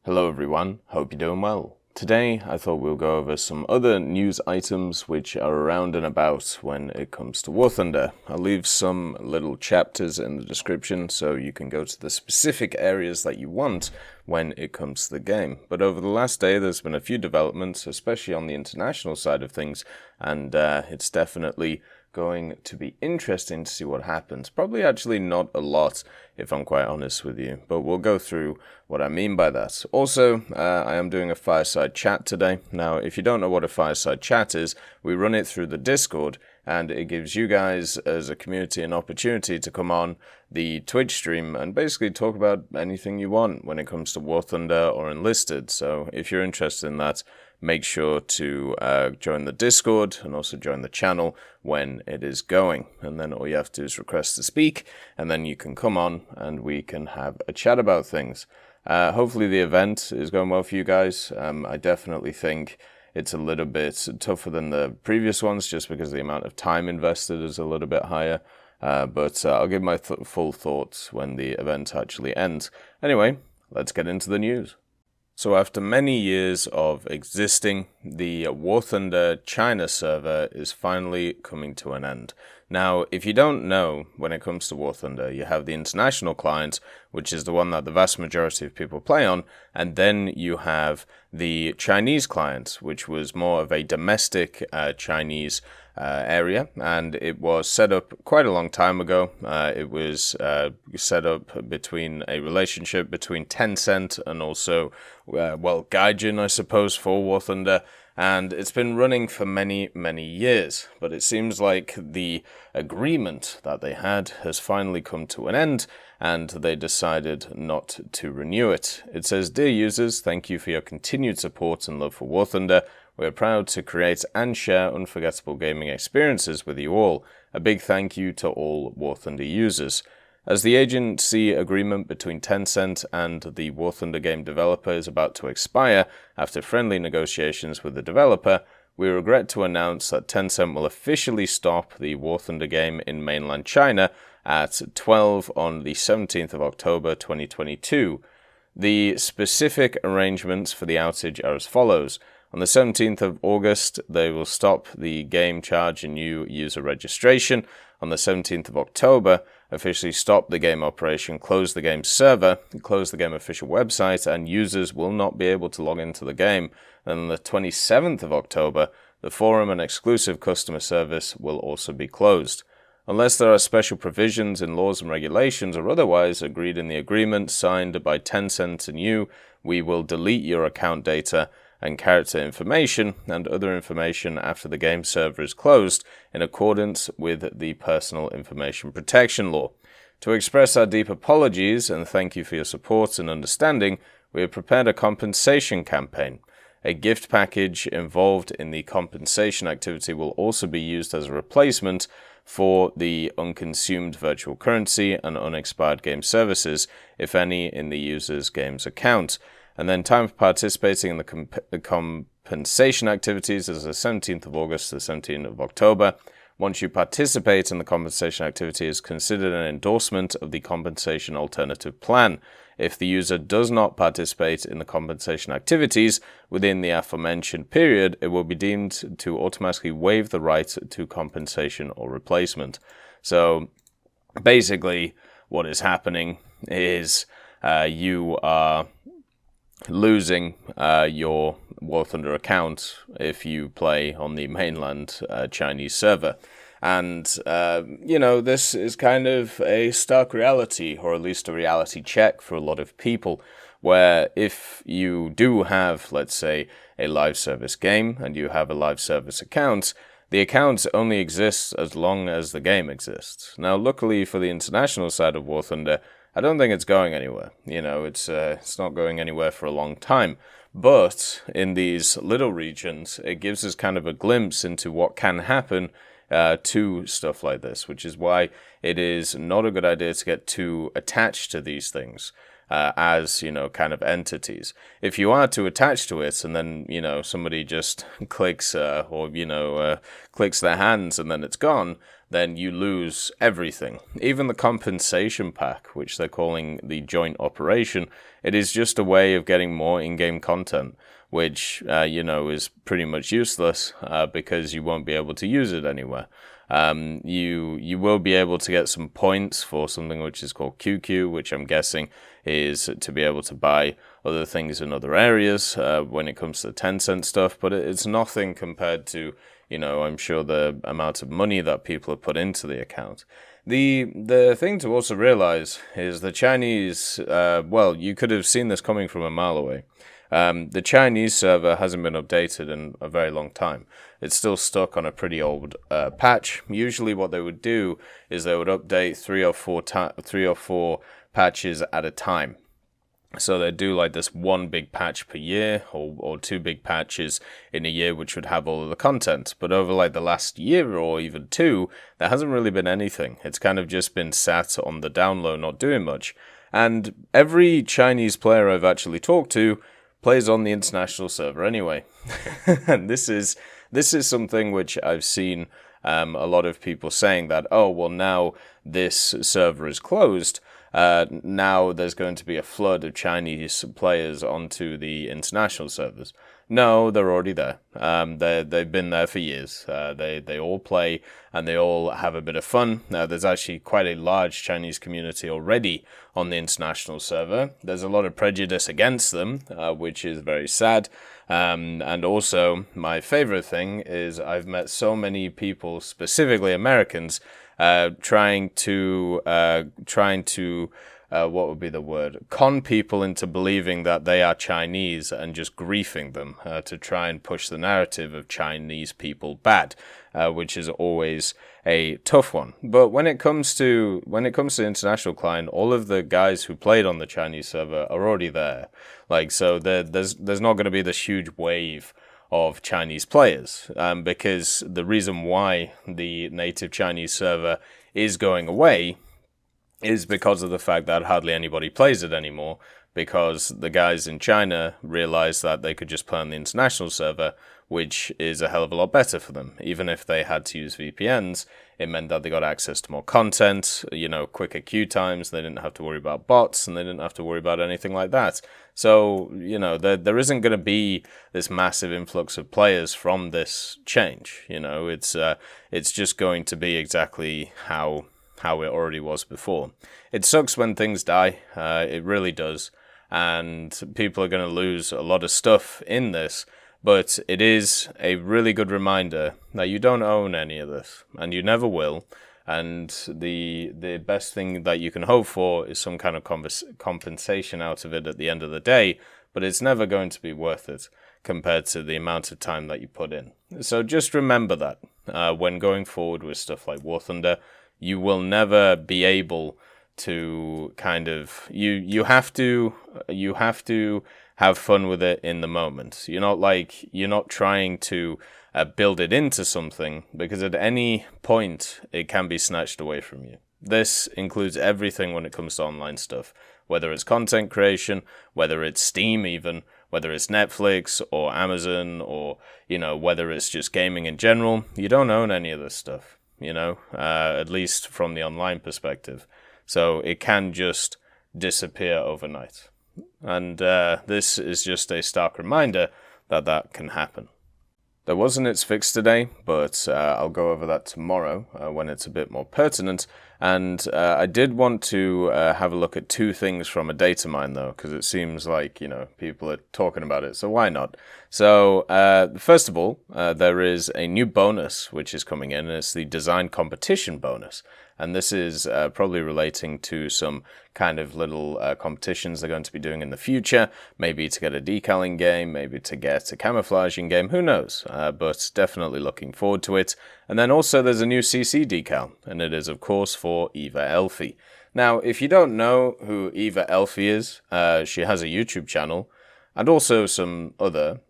Hello everyone, hope you're doing well. Today I thought we'll go over some other news items which are around and about when it comes to War Thunder. I'll leave some little chapters in the description so you can go to the specific areas that you want when it comes to the game. But over the last day there's been a few developments, especially on the international side of things, and it's definitely going to be interesting to see what happens. Probably actually not a lot, if I'm quite honest with you, but we'll go through what I mean by that. Also, I am doing a fireside chat today. Now, if you don't know what a fireside chat is, we run it through the Discord, and it gives you guys as a community an opportunity to come on the Twitch stream and basically talk about anything you want when it comes to War Thunder or Enlisted. So if you're interested in that, make sure to join the Discord and also join the channel when it is going. And then all you have to do is request to speak, and then you can come on and we can have a chat about things. Hopefully the event is going well for you guys. I definitely think it's a little bit tougher than the previous ones just because the amount of time invested is a little bit higher. But I'll give my full thoughts when the event actually ends. Anyway, let's get into the news. So after many years of existing, the War Thunder China server is finally coming to an end. Now, if you don't know, when it comes to War Thunder, you have the international client, which is the one that the vast majority of people play on, and then you have the Chinese client, which was more of a domestic Chinese area, and it was set up quite a long time ago. It was set up between a relationship between Tencent and also, Gaijin, I suppose, for War Thunder, and it's been running for many, many years. But it seems like the agreement that they had has finally come to an end, and they decided not to renew it. It says, "Dear users, thank you for your continued support and love for War Thunder. We are proud to create and share unforgettable gaming experiences with you all. A big thank you to all War Thunder users. As the agency agreement between Tencent and the War Thunder game developer is about to expire after friendly negotiations with the developer, we regret to announce that Tencent will officially stop the War Thunder game in mainland China at 12 on the 17th of October 2022. The specific arrangements for the outage are as follows. On the 17th of August, they will stop the game charge and new user registration. On the 17th of October, officially stop the game operation, close the game server, close the game official website, and users will not be able to log into the game. And on the 27th of October, the forum and exclusive customer service will also be closed. Unless there are special provisions in laws and regulations or otherwise agreed in the agreement signed by Tencent and you, we will delete your account data and character information and other information after the game server is closed in accordance with the Personal Information Protection Law. To express our deep apologies and thank you for your support and understanding, we have prepared a compensation campaign. A gift package involved in the compensation activity will also be used as a replacement for the unconsumed virtual currency and unexpired game services, if any, in the user's game's account. And then time for participating in the compensation activities is the 17th of August to the 17th of October. Once you participate in the compensation activity, is considered an endorsement of the compensation alternative plan. If the user does not participate in the compensation activities within the aforementioned period, it will be deemed to automatically waive the right to compensation or replacement. So basically what is happening is you are losing your War Thunder account if you play on the mainland Chinese server. And, this is kind of a stark reality, or at least a reality check for a lot of people, where if you do have, let's say, a live service game and you have a live service account, the account only exists as long as the game exists. Now, luckily for the international side of War Thunder, I don't think it's going anywhere. It's not going anywhere for a long time. But in these little regions, it gives us kind of a glimpse into what can happen to stuff like this, which is why it is not a good idea to get too attached to these things. as, kind of entities. If you are to attach to it and then, somebody just clicks clicks their hands and then it's gone, then you lose everything. Even the compensation pack, which they're calling the joint operation, it is just a way of getting more in-game content, which, is pretty much useless because you won't be able to use it anywhere. You will be able to get some points for something which is called QQ, which I'm guessing is to be able to buy other things in other areas when it comes to the Tencent stuff, but it's nothing compared to, I'm sure the amount of money that people have put into the account. The thing to also realize is the Chinese, you could have seen this coming from a mile away. The Chinese server hasn't been updated in a very long time. It's still stuck on a pretty old patch. Usually what they would do is they would update three or four patches at a time. So they'd do like this one big patch per year or two big patches in a year, which would have all of the content. But over like the last year or even two, there hasn't really been anything. It's kind of just been sat on the down low, not doing much. And every Chinese player I've actually talked to plays on the international server anyway. And this is something which I've seen a lot of people saying that, oh, well, now this server is closed. Now there's going to be a flood of Chinese players onto the international servers. No, they're already there. They've been there for years. They all play and they all have a bit of fun. There's actually quite a large Chinese community already on the international server. There's a lot of prejudice against them, which is very sad. And also, my favorite thing is I've met so many people, specifically Americans, trying to what would be the word? Con people into believing that they are Chinese and just griefing them to try and push the narrative of Chinese people bad, which is always a tough one. But when it comes to international client, all of the guys who played on the Chinese server are already there. Like, so there's not going to be this huge wave of Chinese players, because the reason why the native Chinese server is going away is because of the fact that hardly anybody plays it anymore, because the guys in China realized that they could just play on the international server, which is a hell of a lot better for them. Even if they had to use VPNs, it meant that they got access to more content, quicker queue times, they didn't have to worry about bots, and they didn't have to worry about anything like that. So, there isn't going to be this massive influx of players from this change. It's just going to be exactly how it already was before. It sucks when things die, it really does, and people are going to lose a lot of stuff in this, but it is a really good reminder that you don't own any of this, and you never will, and the best thing that you can hope for is some kind of compensation out of it at the end of the day, but it's never going to be worth it compared to the amount of time that you put in. So just remember that when going forward with stuff like War Thunder, you will never be able to kind of, you have to have fun with it in the moment. You're not trying to build it into something, because at any point it can be snatched away from you. This includes everything when it comes to online stuff, whether it's content creation, whether it's Steam even, whether it's Netflix or Amazon, or, whether it's just gaming in general. You don't own any of this stuff. At least from the online perspective. So it can just disappear overnight. And this is just a stark reminder that that can happen. There wasn't its fix today, but I'll go over that tomorrow when it's a bit more pertinent. And I did want to have a look at two things from a Datamine, though, because it seems like, people are talking about it, so why not? So, first of all, there is a new bonus which is coming in, and it's the design competition bonus. And this is probably relating to some kind of little competitions they're going to be doing in the future, maybe to get a decaling game, maybe to get a camouflaging game, who knows, but definitely looking forward to it. And then also there's a new CC decal, and it is of course for Eva Elfie. Now, if you don't know who Eva Elfie is, she has a YouTube channel, and also some other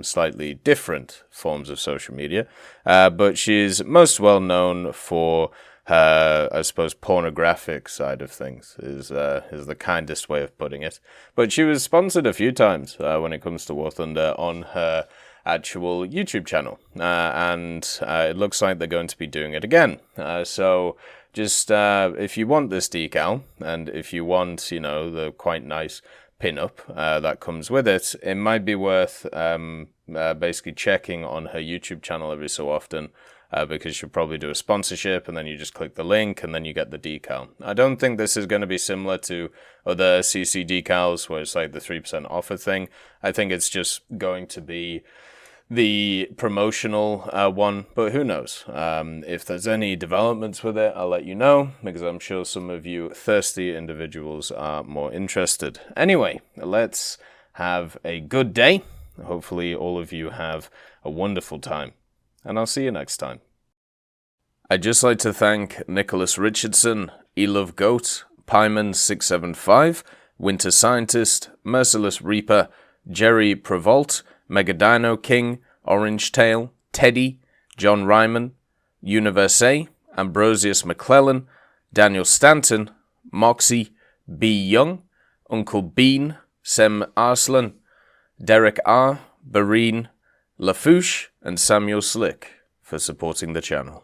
slightly different forms of social media, but she's most well known for her, I suppose, pornographic side of things is the kindest way of putting it. But she was sponsored a few times when it comes to War Thunder on her actual YouTube channel, and it looks like they're going to be doing it again. So just if you want this decal, and if you want, you know, the quite nice pin-up that comes with it, it might be worth basically checking on her YouTube channel every so often, because she'll probably do a sponsorship, and then you just click the link, and then you get the decal. I don't think this is going to be similar to other CC decals, where it's like the 3% offer thing. I think it's just going to be the promotional one, but who knows? If there's any developments with it, I'll let you know, because I'm sure some of you thirsty individuals are more interested. Anyway, let's have a good day. Hopefully all of you have a wonderful time, and I'll see you next time. I'd just like to thank Nicholas Richardson, Elove Goat, Pyman675, Winter Scientist, Merciless Reaper, Jerry Prevolt, Megadino King, Orange Tail, Teddy, John Ryman, Universe, Ambrosius McClellan, Daniel Stanton, Moxie, B. Young, Uncle Bean, Sem Arslan, Derek R., Bareen, Lafouche, and Samuel Slick for supporting the channel.